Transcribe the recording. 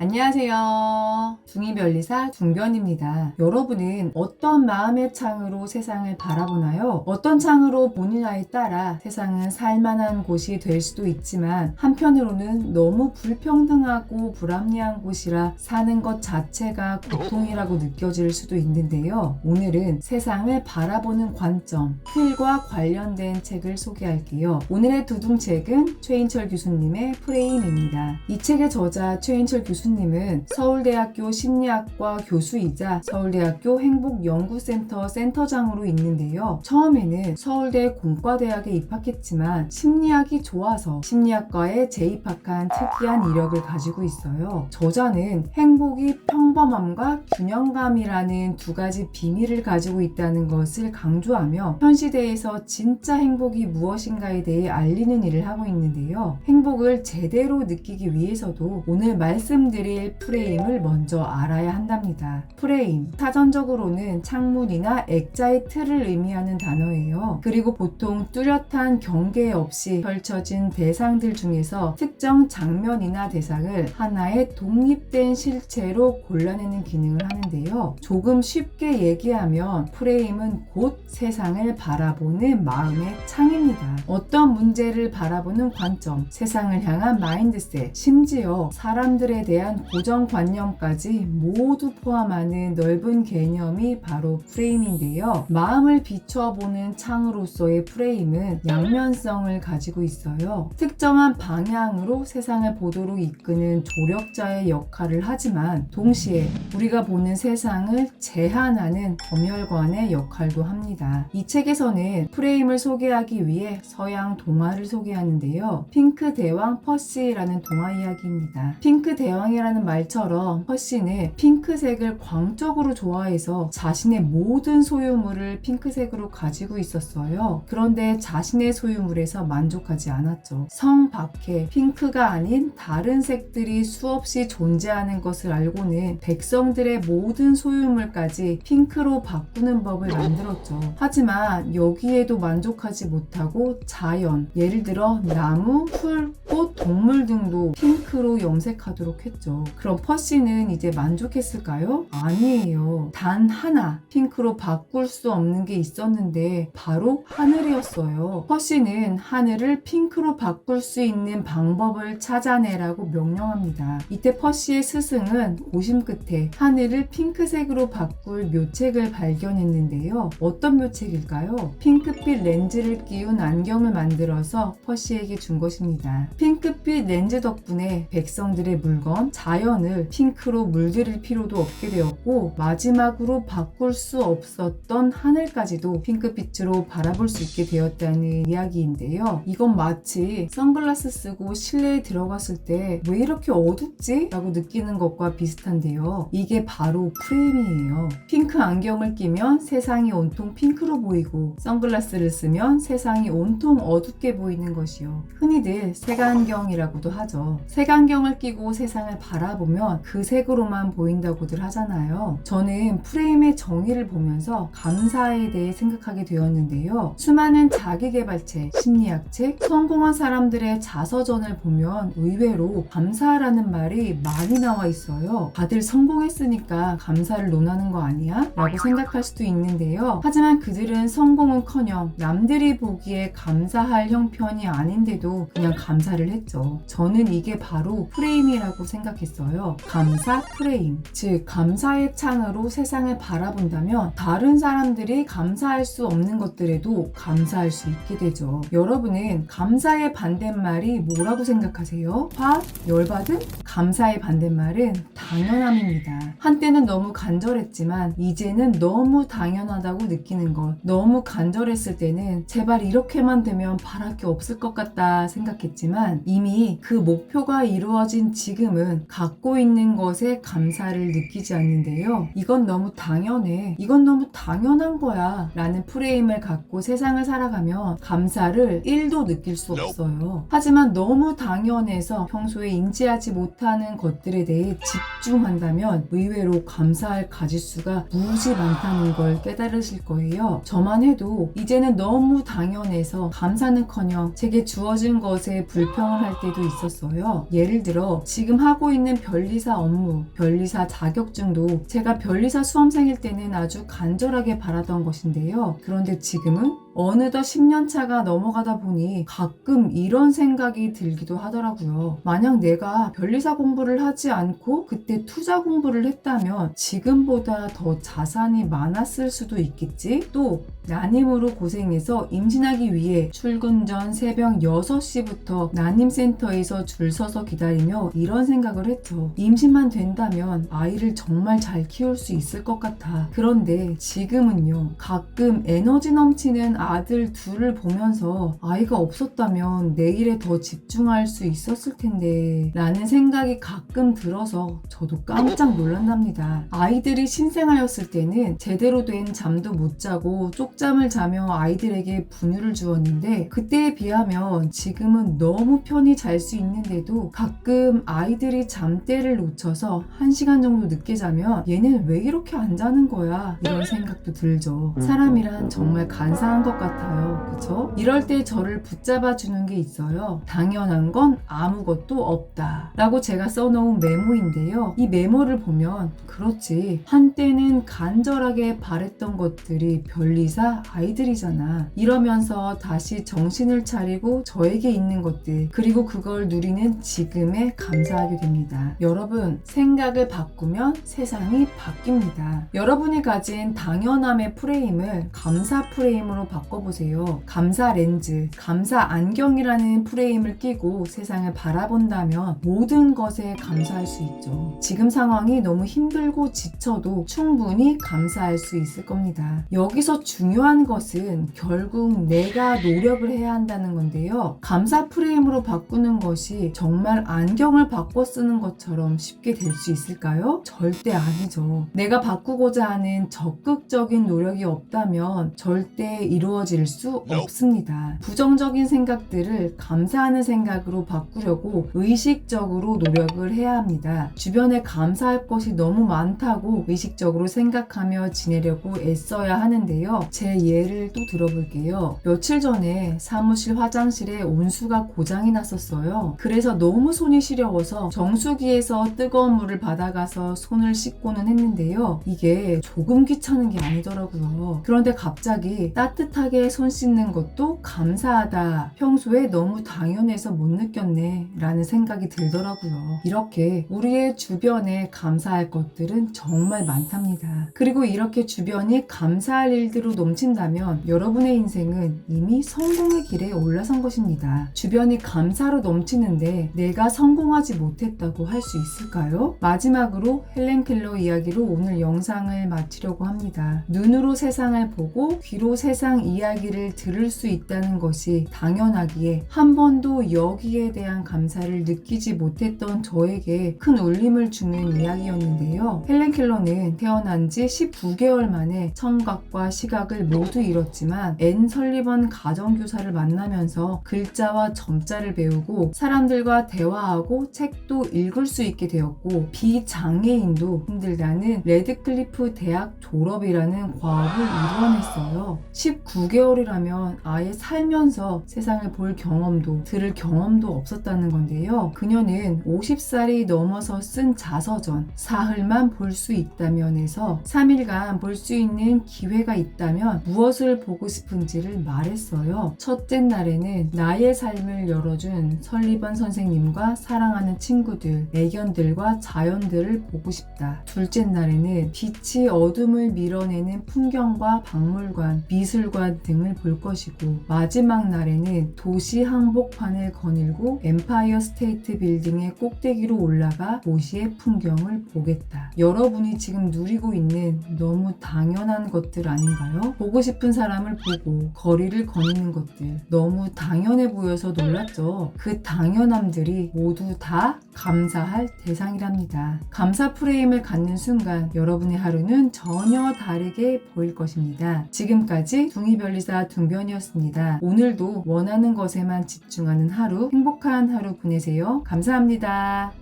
안녕하세요. 둥이별리사 둥변입니다. 여러분은 어떤 마음의 창으로 세상을 바라보나요? 어떤 창으로 보느냐에 따라 세상은 살만한 곳이 될 수도 있지만 한편으로는 너무 불평등하고 불합리한 곳이라 사는 것 자체가 고통이라고 느껴질 수도 있는데요. 오늘은 세상을 바라보는 관점, 틀과 관련된 책을 소개할게요. 오늘의 두둥책은 최인철 교수님의 프레임입니다. 이 책의 저자 최인철 교수님은 서울대학교 심리학과 교수이자 서울대학교 행복연구센터 센터장으로 있는데요. 처음에는 서울대 공과대학에 입학했지만 심리학이 좋아서 심리학과에 재입학한 특이한 이력을 가지고 있어요. 저자는 행복이 평범함과 균형감이라는 두 가지 비밀을 가지고 있다는 것을 강조하며 현 시대에서 진짜 행복이 무엇인가에 대해 알리는 일을 하고 있는데요. 행복을 제대로 느끼기 위해서도 오늘 말씀드릴 프레임을 먼저 알아야 한답니다. 프레임, 사전적으로는 창문이나 액자의 틀을 의미하는 단어예요. 그리고 보통 뚜렷한 경계 없이 펼쳐진 대상들 중에서 특정 장면이나 대상을 하나의 독립된 실체로 골라내는 기능을 하는데요. 조금 쉽게 얘기하면 프레임은 곧 세상을 바라보는 마음의 창입니다. 어떤 문제를 바라보는 관점, 세상을 향한 마인드셋, 심지어 사람들에 대한 고정관념까지 모두 포함하는 넓은 개념이 바로 프레임인데요. 마음을 비춰보는 창으로서의 프레임은 양면성을 가지고 있어요. 특정한 방향으로 세상을 보도록 이끄는 조력자의 역할을 하지만 동시에 우리가 보는 세상을 제한하는 검열관의 역할도 합니다. 이 책에서는 프레임을 소개하기 위해 서양 동화를 소개하는데요. 핑크 대왕 퍼시라는 동화 이야기입니다. 핑크 대왕이라는 말처럼 퍼시는 핑크색을 광적으로 좋아해서 자신의 모든 소유물을 핑크색으로 가지고 있었어요. 그런데 자신의 소유물에서 만족하지 않았죠. 성 밖에 핑크가 아닌 다른 색들이 수없이 존재하는 것을 알고는 백성들의 모든 소유물까지 핑크로 바꾸는 법을 만들었죠. 하지만 여기에도 만족하지 못하고 자연, 예를 들어 나무, 풀, 꽃, 동물 등도 핑크로 염색하도록 했죠. 그럼 퍼시는 이제 만족했을까요? 아니에요. 단 하나 핑크로 바꿀 수 없는 게 있었는데 바로 하늘이었어요. 퍼시는 하늘을 핑크로 바꿀 수 있는 방법을 찾아내라고 명령합니다. 이때 퍼시의 스승은 고심 끝에 하늘을 핑크색으로 바꿀 묘책을 발견했는데요. 어떤 묘책일까요? 핑크빛 렌즈를 끼운 안경을 만들어서 퍼시에게 준 것입니다. 핑크빛 렌즈 덕분에 백성들의 물건, 자연을 핑크로 물들일 필요도 없게 되었고 마지막으로 바꿀 수 없었던 하늘까지도 핑크빛으로 바라볼 수 있게 되었다는 이야기인데요. 이건 마치 선글라스 쓰고 실내에 들어갔을 때 왜 이렇게 어둡지? 라고 느끼는 것과 비슷한데요. 이게 바로 프레임이에요. 핑크 안경을 끼면 세상이 온통 핑크로 보이고 선글라스를 쓰면 세상이 온통 어둡게 보이는 것이요. 흔히들 색안경이라고도 하죠. 색안경을 끼고 세상을 바라보면 그 색으로만 보인다고들 하잖아요. 저는 프레임의 정의를 보면서 감사에 대해 생각하게 되었는데요. 수많은 자기계발책, 심리학책, 성공한 사람들의 자서전을 보면 의외로 감사라는 말이 많이 나와 있어요. 다들 성공했으니까 감사를 논하는 거 아니야? 라고 생각할 수도 있는데요. 하지만 그들은 성공은커녕 남들이 보기에 감사할 형편이 아닌데도 그냥 감사를 했죠. 저는 이게 바로 프레임이라고 생각했어요. 감사 프레임. 즉 감사의 창으로 세상을 바라본다면 다른 사람들이 감사할 수 없는 것들에도 감사할 수 있게 되죠. 여러분은 감사의 반대말이 뭐라고 생각하세요? 화? 열받음? 감사의 반대말은 당연함입니다. 한때는 너무 간절했지만 이제는 너무 당연하다고 느끼는 것. 너무 간절했을 때는 제발 이렇게만 되면 바랄 게 없을 것 같다 생각했지만 이미 그 목표가 이루어진 지금은 갖고 있는 것에 감사를 느끼지 않는데요. 이건 너무 당연해. 이건 너무 당연한 거야. 라는 프레임을 갖고 세상을 살아가면 감사를 1도 느낄 수 없어요. 하지만 너무 당연해서 평소에 인지하지 못하는 것들에 대해 집중한다면 의외로 감사할 가짓수가 무지 많다는 걸 깨달으실 거예요. 저만 해도 이제는 너무 당연해서 감사는커녕 제게 주어진 것에 불평을 할 때도 있었어요. 예를 들어 지금 하고 하고 있는 변리사 업무, 변리사 자격증도 제가 변리사 수험생일 때는 아주 간절하게 바라던 것인데요. 그런데 지금은 어느덧 10년 차가 넘어가다 보니 가끔 이런 생각이 들기도 하더라고요. 만약 내가 변리사 공부를 하지 않고 그때 투자 공부를 했다면 지금보다 더 자산이 많았을 수도 있겠지? 또 난임으로 고생해서 임신하기 위해 출근 전 새벽 6시부터 난임센터에서 줄 서서 기다리며 이런 생각을 했죠. 임신만 된다면 아이를 정말 잘 키울 수 있을 것 같아. 그런데 지금은요, 가끔 에너지 넘치는 아들 둘을 보면서 아이가 없었다면 내일에 더 집중할 수 있었을 텐데 라는 생각이 가끔 들어서 저도 깜짝 놀란답니다. 아이들이 신생아였을 때는 제대로 된 잠도 못 자고 쪽잠을 자며 아이들에게 분유를 주었는데 그때에 비하면 지금은 너무 편히 잘 수 있는데도 가끔 아이들이 잠때를 놓쳐서 1시간 정도 늦게 자면 얘는 왜 이렇게 안 자는 거야? 이런 생각도 들죠. 사람이란 정말 간사한 것 같아요. 그쵸? 이럴 때 저를 붙잡아 주는 게 있어요. 당연한 건 아무것도 없다 라고 제가 써놓은 메모인데요. 이 메모를 보면 그렇지, 한때는 간절하게 바랬던 것들이 변리사 아이들이잖아. 이러면서 다시 정신을 차리고 저에게 있는 것들, 그리고 그걸 누리는 지금에 감사하게 됩니다. 여러분, 생각을 바꾸면 세상이 바뀝니다. 여러분이 가진 당연함의 프레임을 감사 프레임으로 바꿔보세요. 감사 렌즈, 감사 안경이라는 프레임을 끼고 세상을 바라본다면 모든 것에 감사할 수 있죠. 지금 상황이 너무 힘들고 지쳐도 충분히 감사할 수 있을 겁니다. 여기서 중요한 것은 결국 내가 노력을 해야 한다는 건데요. 감사 프레임으로 바꾸는 것이 정말 안경을 바꿔 쓰는 것처럼 쉽게 될 수 있을까요? 절대 아니죠. 내가 바꾸고자 하는 적극적인 노력이 없다면 절대 이루어질 수 없습니다. 부정적인 생각들을 감사하는 생각으로 바꾸려고 의식적으로 노력을 해야 합니다. 주변에 감사할 것이 너무 많다고 의식적으로 생각하며 지내려고 애써야 하는데요. 제 예를 또 들어볼게요. 며칠 전에 사무실 화장실에 온수가 고장이 났었어요. 그래서 너무 손이 시려워서 정수기에서 뜨거운 물을 받아가서 손을 씻고는 했는데요. 이게 조금 귀찮은 게 아니더라고요. 그런데 갑자기 따뜻하게 손 씻는 것도 감사하다. 평소에 너무 당연해서 못 느꼈네 라는 생각이 들더라고요. 이렇게 우리의 주변에 감사할 것들은 정말 많답니다. 그리고 이렇게 주변이 감사할 일들로 넘친다면 여러분의 인생은 이미 성공의 길에 올라선 것입니다. 주변이 감사로 넘치는데 내가 성공하지 못했다고 할 수 있을까요? 마지막으로 헬렌 켈러 이야기로 오늘 영상을 마치려고 합니다. 눈으로 세상을 보고 귀로 세상 이야기를 들을 수 있다는 것이 당연하기에 한 번도 여기에 대한 감사를 느끼지 못했던 저에게 큰 울림을 주는 이야기였는데요. 헬렌 켈러는 태어난 지 19개월 만에 청각과 시각을 모두 잃었지만 앤 설리번 가정교사를 만나면서 글자와 점자를 배우고 사람들과 대화하고 책도 읽을 수 있게 되었고 비장애인도 힘들다는 레드클리프 대학 졸업이라는 과업을 이루어냈어요. 19개월이라면 아예 살면서 세상을 볼 경험도 들을 경험도 없었다는 건데요. 그녀는 50살이 넘어서 쓴 자서전 사흘만 볼 수 있다면에서 3일간 볼 수 있는 기회가 있다면 무엇을 보고 싶은지를 말했어요. 첫째 날에는 나의 삶을 열어준 설리번 선생님과 사랑하는 친구들, 애견들과 자연들을 보고 싶다. 둘째 날에는 빛이 어둠을 밀어내는 풍경과 박물관, 미술관 등을 볼 것이고 마지막 날에는 도시 항복판을 거닐고 엠파이어 스테이트 빌딩의 꼭대기로 올라가 도시의 풍경을 보겠다. 여러분이 지금 누리고 있는 너무 당연한 것들 아닌가요? 보고 싶은 사람을 보고 거리를 거니는 것들 너무 당연해 보여서 놀랐죠. 그 당연함들이 모두 다 감사할 대상이랍니다. 감사 프레임을 갖는 순간 여러분의 하루는 전혀 다르게 보일 것입니다. 지금까지 둥이별리사 둥변이었습니다. 오늘도 원하는 것에만 집중하는 하루, 행복한 하루 보내세요. 감사합니다.